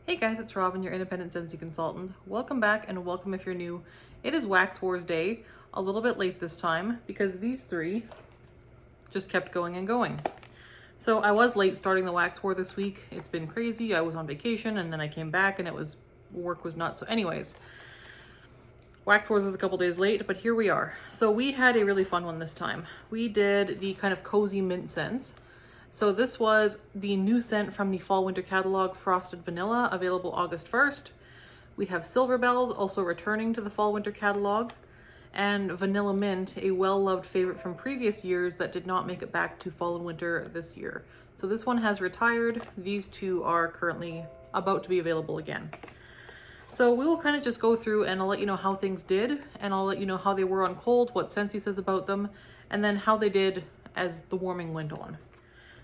Hey guys, it's Robyn, your independent Scentsy consultant. Welcome back and welcome if you're new. It is Wax Wars Day, a little bit late this time because these three just kept going and going. So I was late starting the Wax War this week. It's been crazy. I was on vacation and then I came back and work was nuts. So anyways, Wax Wars is a couple days late, but here we are. So we had a really fun one this time. We did the kind of cozy mint scents. So this was the new scent from the Fall Winter catalog, Frosted Vanilla, available August 1st. We have Silver Bells, also returning to the Fall Winter catalog, and Vanillamint, a well-loved favorite from previous years that did not make it back to Fall and Winter this year. So this one has retired. These two are currently about to be available again. So we will kind of just go through and I'll let you know how things did, and I'll let you know how they were on cold, what Scentsy says about them, and then how they did as the warming went on.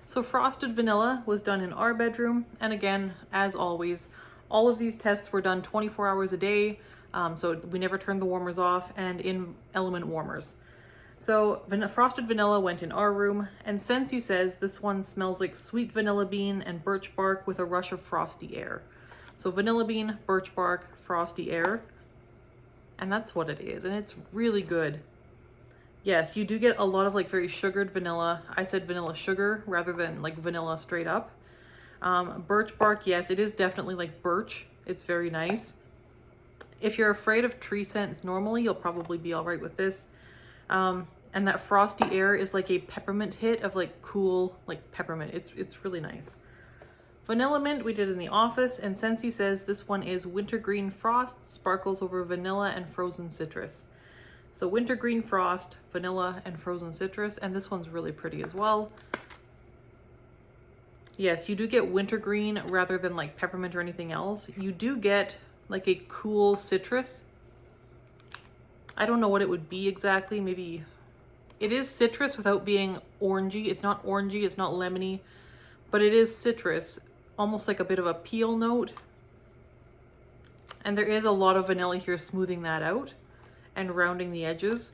So Frosted Vanilla was done in our bedroom, and again, as always, all of these tests were done 24 hours a day, so we never turned the warmers off, and in element warmers. So Frosted Vanilla went in our room, and Scentsy says this one smells like sweet vanilla bean and birch bark with a rush of frosty air. So vanilla bean, birch bark, frosty air, and that's what it is, and it's really good. Yes, you do get a lot of like very sugared vanilla. I said vanilla sugar rather than like vanilla straight up. Birch bark, yes, it is definitely like birch. It's very nice. If you're afraid of tree scents normally, you'll probably be all right with this. And that frosty air is like a peppermint hit of like cool, like peppermint. It's really nice. Vanillamint we did in the office, and Scentsy says this one is wintergreen frost, sparkles over vanilla and frozen citrus. So wintergreen frost, vanilla, and frozen citrus, and this one's really pretty as well. Yes, you do get wintergreen rather than like peppermint or anything else. You do get like a cool citrus. I don't know what it would be exactly. Maybe it is citrus without being orangey. It's not orangey, it's not lemony, but it is citrus, almost like a bit of a peel note. And there is a lot of vanilla here smoothing that out and rounding the edges.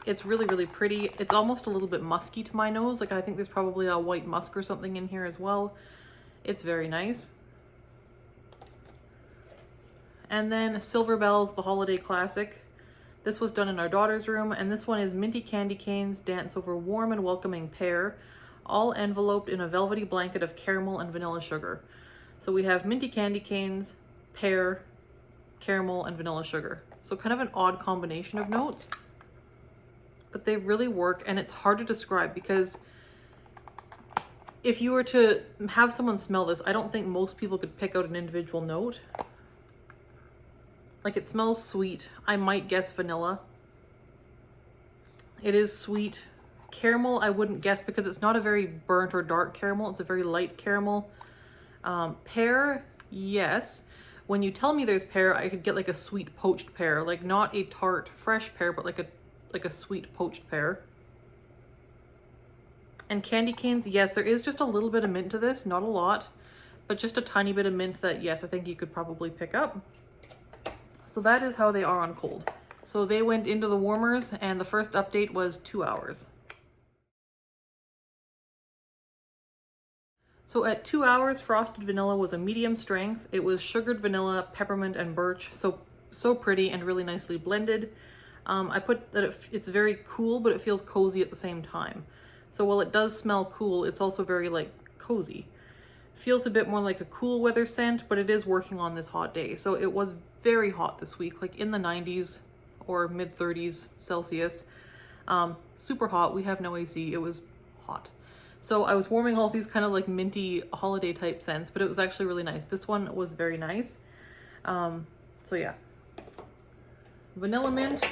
It's really, really pretty. It's almost a little bit musky to my nose. Like I think there's probably a white musk or something in here as well. It's very nice. And then Silver Bells, the holiday classic. This was done in our daughter's room, and this one is Minty Candy Canes Dance Over Warm and Welcoming Pear, all enveloped in a velvety blanket of caramel and vanilla sugar. So we have Minty Candy Canes, pear, caramel, and vanilla sugar. So kind of an odd combination of notes, but they really work, and it's hard to describe because if you were to have someone smell this, I don't think most people could pick out an individual note. Like it smells sweet. I might guess vanilla. It is sweet. Caramel, I wouldn't guess because it's not a very burnt or dark caramel. It's a very light caramel. Pear, yes. When you tell me there's pear, I could get like a sweet poached pear, like not a tart fresh pear, but like a sweet poached pear. And candy canes, yes, there is just a little bit of mint to this, not a lot, but just a tiny bit of mint that, yes, I think you could probably pick up. So that is how they are on cold. So they went into the warmers, and the first update was 2 hours. So at 2 hours, Frosted Vanilla was a medium strength. It was sugared vanilla, peppermint, and birch. So pretty and really nicely blended. I put that it's very cool, but it feels cozy at the same time. So while it does smell cool, it's also very like cozy. Feels a bit more like a cool weather scent, but it is working on this hot day. So it was very hot this week, like in the 90s or mid 30s Celsius. Super hot. We have no AC. It was hot. So I was warming all these kind of like minty holiday type scents, but it was actually really nice. This one was very nice. So yeah. Vanillamint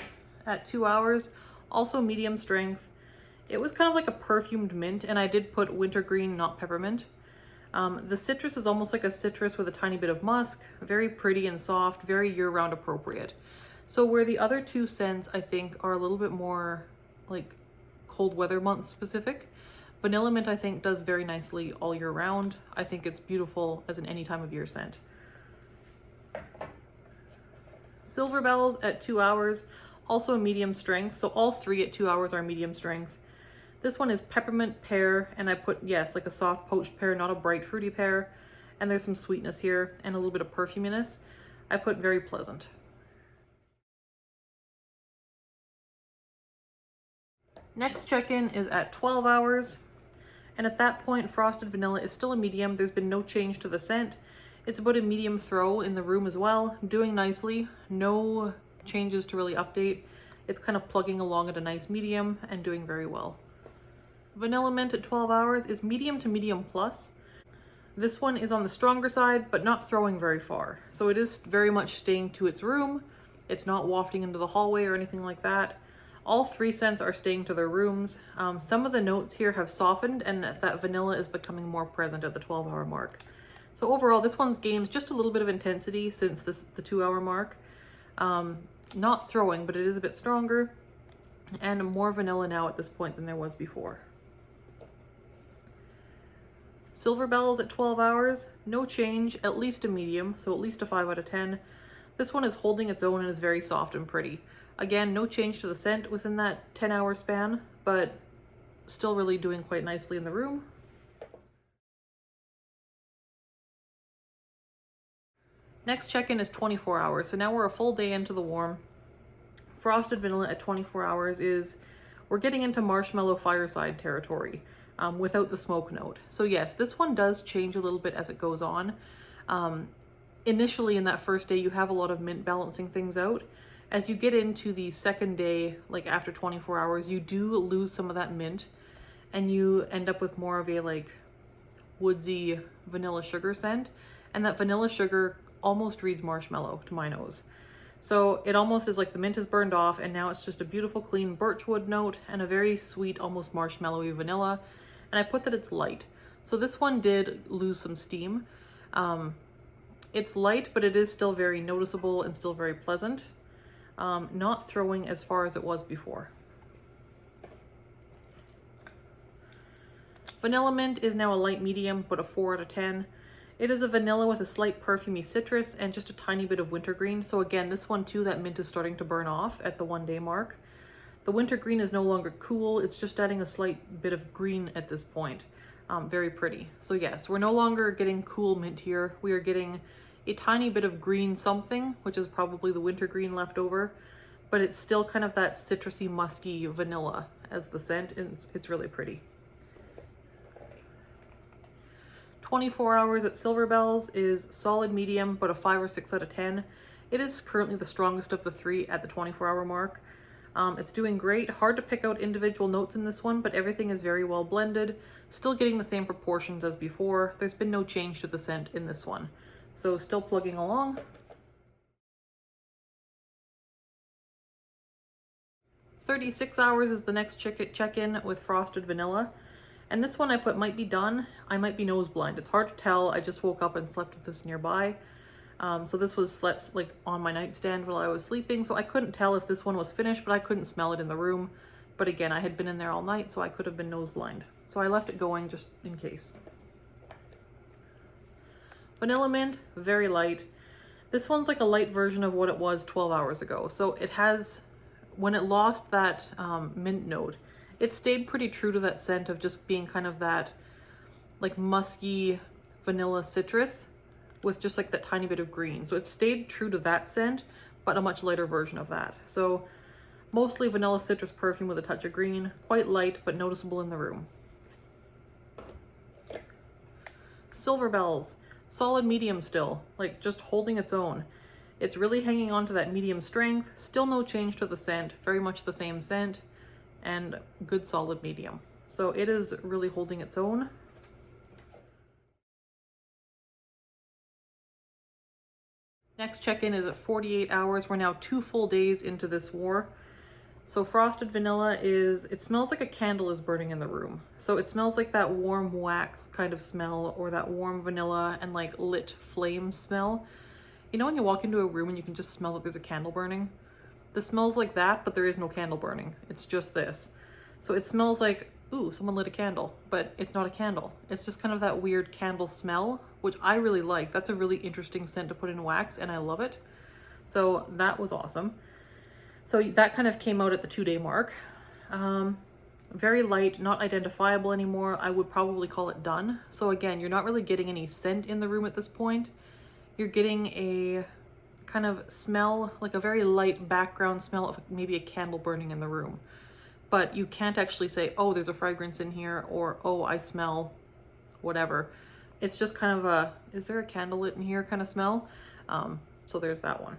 at 2 hours, also medium strength. It was kind of like a perfumed mint, and I did put wintergreen, not peppermint. The citrus is almost like a citrus with a tiny bit of musk, very pretty and soft, very year-round appropriate. So where the other two scents I think are a little bit more like cold weather month specific, Vanillamint I think does very nicely all year round. I think it's beautiful as an any time of year scent. Silver Bells at 2 hours, also medium strength. So all three at 2 hours are medium strength. This one is peppermint pear, and I put, yes, like a soft poached pear, not a bright fruity pear. and there's some sweetness here and a little bit of perfuminess. I put very pleasant. Next check-in is at 12 hours. And at that point, Frosted Vanilla is still a medium. There's been no change to the scent. It's about a medium throw in the room as well, doing nicely. No changes to really update. It's kind of plugging along at a nice medium and doing very well. Vanillamint at 12 hours is medium to medium plus. This one is on the stronger side, but not throwing very far. So it is very much staying to its room. It's not wafting into the hallway or anything like that. All three scents are staying to their rooms. Some of the notes here have softened and that vanilla is becoming more present at the 12-hour mark. So overall, this one's gained just a little bit of intensity since the 2-hour mark. Not throwing, but it is a bit stronger and more vanilla now at this point than there was before. Silver Bells at 12 hours, no change, at least a medium, so at least a 5 out of 10. This one is holding its own and is very soft and pretty. Again, no change to the scent within that 10-hour span, but still really doing quite nicely in the room. Next check-in is 24 hours, so now we're a full day into the warm. Frosted Vanilla at 24 hours is, we're getting into marshmallow fireside territory without the smoke note. So yes, this one does change a little bit as it goes on. Initially in that first day, you have a lot of mint balancing things out. As you get into the second day, like after 24 hours, you do lose some of that mint and you end up with more of a like woodsy vanilla sugar scent. And that vanilla sugar almost reads marshmallow to my nose. So it almost is like the mint is burned off and now it's just a beautiful clean birchwood note and a very sweet, almost marshmallowy vanilla. And I put that it's light. So this one did lose some steam. It's light, but it is still very noticeable and still very pleasant. Not throwing as far as it was before. Vanillamint is now a light medium, but a 4 out of 10. It is a vanilla with a slight perfumey citrus and just a tiny bit of wintergreen. So again, this one too, that mint is starting to burn off at the 1 day mark. The wintergreen is no longer cool. It's just adding a slight bit of green at this point. Very pretty. So yes, we're no longer getting cool mint here. We are getting a tiny bit of green something, which is probably the wintergreen left over, but it's still kind of that citrusy, musky vanilla as the scent, and it's really pretty. 24 hours at Silver Bells is solid medium, but a 5 or 6 out of 10. It is currently the strongest of the three at the 24-hour mark. It's doing great. Hard to pick out individual notes in this one, but everything is very well blended. Still getting the same proportions as before. There's been no change to the scent in this one. So still plugging along. "36 hours is the next check-in with Frosted Vanilla. And this one I put might be done. I might be nose blind. It's hard to tell. I just woke up and slept with this nearby. So this was slept like on my nightstand while I was sleeping. So I couldn't tell if this one was finished, but I couldn't smell it in the room. But again, I had been in there all night, so I could have been nose blind. So I left it going just in case. Vanillamint, very light. This one's like a light version of what it was 12 hours ago. So it has, when it lost that mint note, it stayed pretty true to that scent of just being kind of that like musky vanilla citrus with just like that tiny bit of green. So it stayed true to that scent, but a much lighter version of that. So mostly vanilla citrus perfume with a touch of green, quite light, but noticeable in the room. Silver Bells, solid medium still, like just holding its own. It's really hanging on to that medium strength, still no change to the scent, very much the same scent, and good solid medium. So it is really holding its own. Next check-in is at 48 hours. We're now 2 full days into this war. So Frosted Vanilla is, it smells like a candle is burning in the room. So it smells like that warm wax kind of smell, or that warm vanilla and like lit flame smell. You know when you walk into a room and you can just smell that there's a candle burning? This smells like that, but there is no candle burning. It's just this. So it smells like, ooh, someone lit a candle, but it's not a candle. It's just kind of that weird candle smell, which I really like. That's a really interesting scent to put in wax, and I love it. So that was awesome. So that kind of came out at the 2 day mark. very light, not identifiable anymore. I would probably call it done. So again, you're not really getting any scent in the room at this point. You're getting a kind of smell, like a very light background smell of maybe a candle burning in the room. But you can't actually say, oh, there's a fragrance in here, or oh, I smell whatever. It's just kind of a, is there a candle lit in here kind of smell? So there's that one.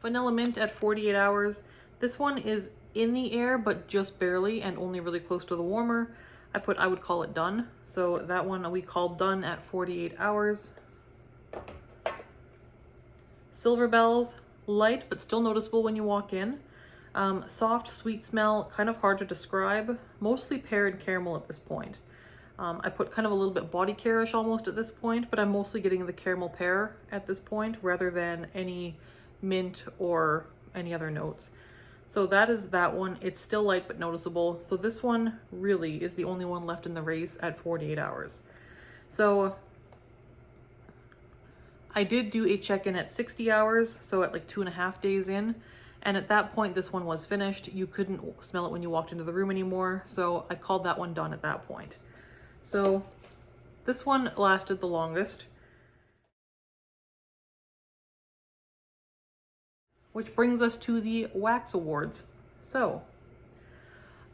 Vanillamint at 48 hours. This one is in the air, but just barely and only really close to the warmer. I would call it done. So that one we called done at 48 hours. Silver Bells, light, but still noticeable when you walk in. Soft, sweet smell, kind of hard to describe. Mostly pear and caramel at this point. I put kind of a little bit body care-ish almost at this point, but I'm mostly getting the caramel pear at this point rather than any mint or any other notes. So that is that one. It's still light but noticeable. So this one really is the only one left in the race at 48 hours. So I did do a check-in at 60 hours, so at like 2.5 days in. And at that point, this one was finished. You couldn't smell it when you walked into the room anymore. So I called that one done at that point. So this one lasted the longest. Which brings us to the wax awards. So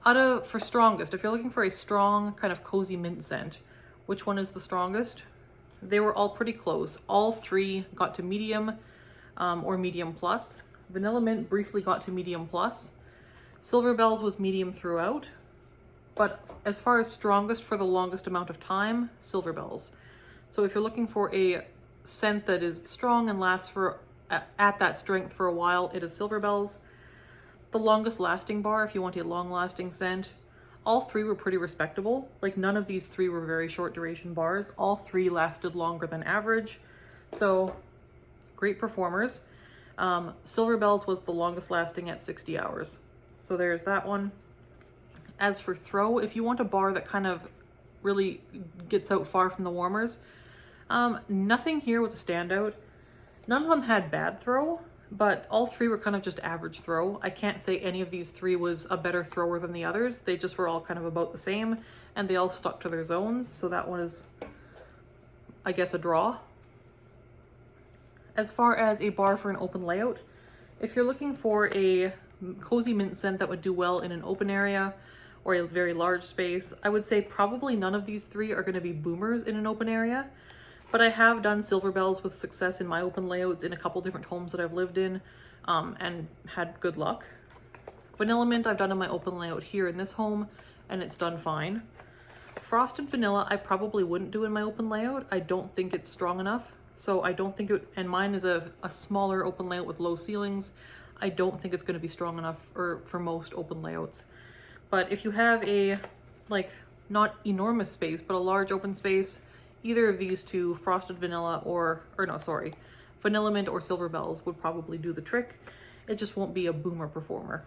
for strongest, if you're looking for a strong kind of cozy mint scent, which one is the strongest? They were all pretty close. All three got to medium or medium plus. Vanillamint briefly got to medium plus. Silver Bells was medium throughout. But as far as strongest for the longest amount of time, Silver Bells. So if you're looking for a scent that is strong and lasts for at that strength for a while, it is Silver Bells. The longest lasting bar, if you want a long lasting scent, all three were pretty respectable. Like none of these three were very short duration bars. All three lasted longer than average. So great performers. Silver Bells was the longest lasting at 60 hours. So there's that one. As for throw, if you want a bar that kind of really gets out far from the warmers, nothing here was a standout. None of them had bad throw, but all three were kind of just average throw. I can't say any of these three was a better thrower than the others. They just were all kind of about the same, and they all stuck to their zones. So that was, I guess, a draw. As far as a bar for an open layout, if you're looking for a cozy mint scent that would do well in an open area or a very large space, I would say probably none of these three are going to be boomers in an open area. But I have done Silver Bells with success in my open layouts in a couple different homes that I've lived in and had good luck. Vanillamint I've done in my open layout here in this home and it's done fine. Frosted Vanilla I probably wouldn't do in my open layout. I don't think it's strong enough. So I don't think it, and mine is a smaller open layout with low ceilings. I don't think it's going to be strong enough for most open layouts. But if you have a, like, not enormous space, but a large open space, either of these two, Frosted Vanilla Vanillamint or Silver Bells would probably do the trick. It just won't be a boomer performer.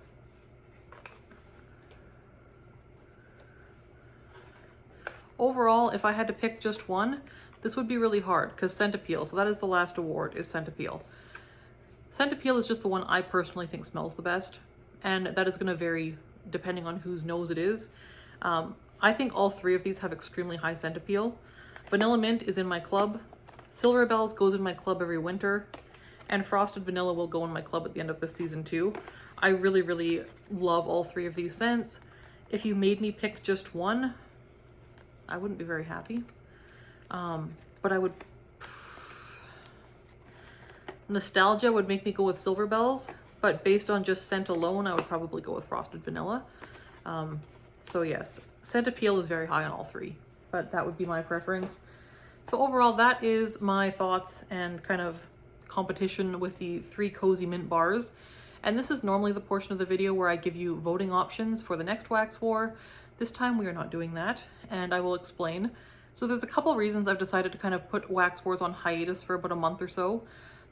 Overall, if I had to pick just one, this would be really hard because Scent Appeal, so that is the last award, is Scent Appeal. Scent Appeal is just the one I personally think smells the best, and that is going to vary depending on whose nose it is. I think all three of these have extremely high scent appeal. Vanillamint is in my club, Silver Bells goes in my club every winter, and Frosted Vanilla will go in my club at the end of this season too. I really, really love all three of these scents. If you made me pick just one, I wouldn't be very happy. But I would... Nostalgia would make me go with Silver Bells, but based on just scent alone, I would probably go with Frosted Vanilla. So yes, scent appeal is very high on all three, but that would be my preference. So overall, that is my thoughts and kind of competition with the 3 Cozy Mint bars. And this is normally the portion of the video where I give you voting options for the next wax war. This time we are not doing that, and I will explain. So there's a couple reasons I've decided to kind of put wax wars on hiatus for about a month or so.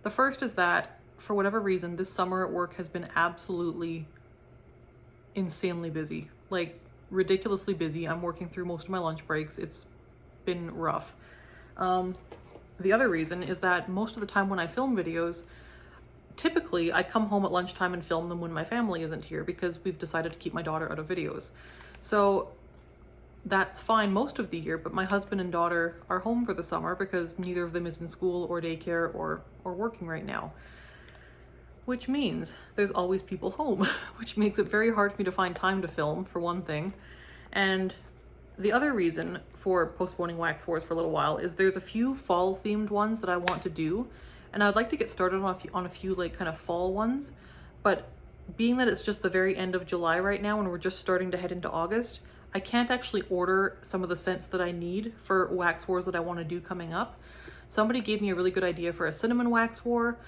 The first is that, for whatever reason, this summer at work has been absolutely insanely busy. Like, ridiculously busy. I'm working through most of my lunch breaks. It's been rough. The other reason is that most of the time when I film videos, typically I come home at lunchtime and film them when my family isn't here because we've decided to keep my daughter out of videos. So that's fine most of the year, but my husband and daughter are home for the summer because neither of them is in school or daycare or working right now. Which means there's always people home, which makes it very hard for me to find time to film, for one thing. And the other reason for postponing Wax Wars for a little while is there's a few fall themed ones that I want to do, and I'd like to get started on a few like kind of fall ones, but being that it's just the very end of July right now and we're just starting to head into August, I can't actually order some of the scents that I need for Wax Wars that I want to do coming up. Somebody gave me a really good idea for a cinnamon wax war.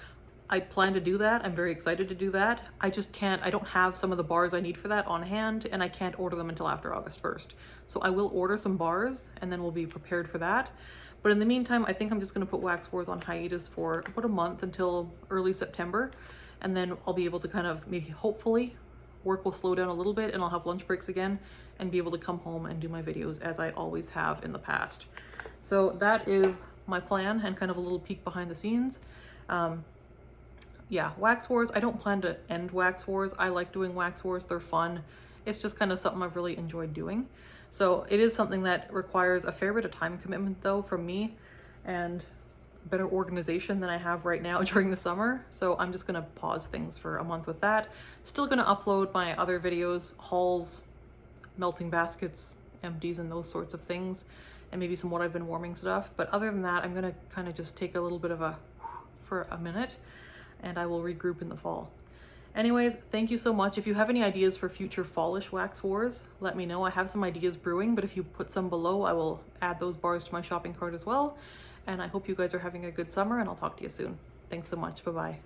I plan to do that. I'm very excited to do that. I just can't, I don't have some of the bars I need for that on hand, and I can't order them until after August 1st. So I will order some bars and then we'll be prepared for that. But in the meantime, I think I'm just gonna put Wax Wars on hiatus for about a month until early September. And then I'll be able to kind of maybe, hopefully, work will slow down a little bit and I'll have lunch breaks again and be able to come home and do my videos as I always have in the past. So that is my plan and kind of a little peek behind the scenes. Yeah, Wax Wars, I don't plan to end Wax Wars. I like doing Wax Wars, they're fun. It's just kind of something I've really enjoyed doing. So it is something that requires a fair bit of time commitment though from me, and better organization than I have right now during the summer. So I'm just gonna pause things for a month with that. Still gonna upload my other videos, hauls, melting baskets, empties, and those sorts of things, and maybe some what I've been warming stuff. But other than that, I'm gonna kind of just take a little bit of for a minute, and I will regroup in the fall. Anyways, thank you so much. If you have any ideas for future fallish Wax Wars, let me know. I have some ideas brewing, but if you put some below, I will add those bars to my shopping cart as well. And I hope you guys are having a good summer, and I'll talk to you soon. Thanks so much. Bye-bye.